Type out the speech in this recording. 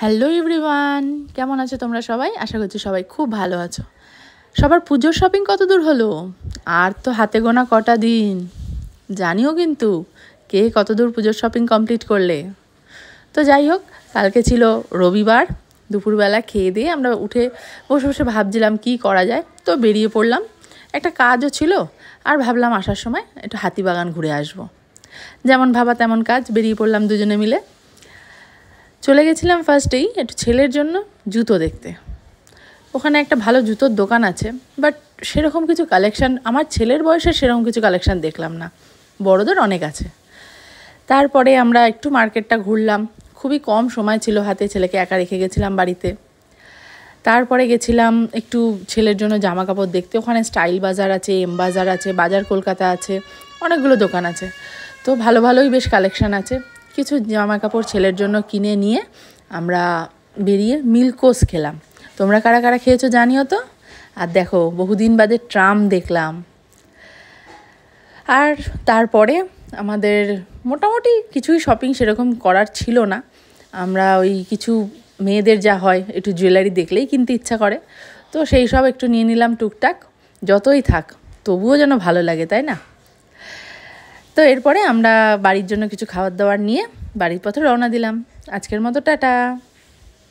Hello everyone, কেমন আছো তোমরা সবাই? আশা করছি সবাই খুব ভালো আছো। সবার পুজোর শপিং কত দূর হলো? আর তো হাতে গোনা কটা দিন। জানিও কিন্তু কে কত দূর পুজোর শপিং কমপ্লিট করলে। তো যাই হোক, কালকে ছিল রবিবার। দুপুরবেলা খেয়ে দিয়ে আমরা উঠে বসে বসে ভাবছিলাম কি করা যায়। তো বেরিয়ে পড়লাম, একটা কাজও ছিল। আর ভাবলাম আসার সময় একটু হাতিবাগান ঘুরে আসবো। যেমন ভাবা তেমন কাজ, বেরিয়ে পড়লাম দুজনে মিলে। চলে গেছিলাম ফার্স্টেই একটু ছেলের জন্য জুতো দেখতে। ওখানে একটা ভালো জুতোর দোকান আছে, বাট সেরকম কিছু কালেকশান আমার ছেলের বয়সে সেরকম কিছু কালেকশান দেখলাম না। বড়দের অনেক আছে। তারপরে আমরা একটু মার্কেটটা ঘুরলাম। খুবই কম সময় ছিল হাতে, ছেলেকে একা রেখে গেছিলাম বাড়িতে। তারপরে গেছিলাম একটু ছেলের জন্য জামা কাপড় দেখতে। ওখানে স্টাইল বাজার আছে, এম বাজার আছে, বাজার কলকাতা আছে, অনেকগুলো দোকান আছে। তো ভালো ভালোই বেশ কালেকশান আছে। কিছু জামা কাপড় ছেলের জন্য কিনে নিয়ে আমরা বেরিয়ে মিল্কোস খেলাম। তোমরা কারা কারা খেয়েছো জানিও তো। আর দেখো, বহুদিন বাদে ট্রাম দেখলাম। আর তারপরে আমাদের মোটামুটি কিছুই শপিং সেরকম করার ছিল না। আমরা ওই কিছু মেয়েদের যা হয় একটু জুয়েলারি দেখলেই কিনতে ইচ্ছা করে, তো সেই সব একটু নিয়ে নিলাম টুকটাক। যতই থাক তবুও যেন ভালো লাগে, তাই না? তো এরপরে আমরা বাড়ির জন্য কিছু খাবার দাবার নিয়ে বাড়ির পথে রওনা দিলাম। আজকের মতো টাটা।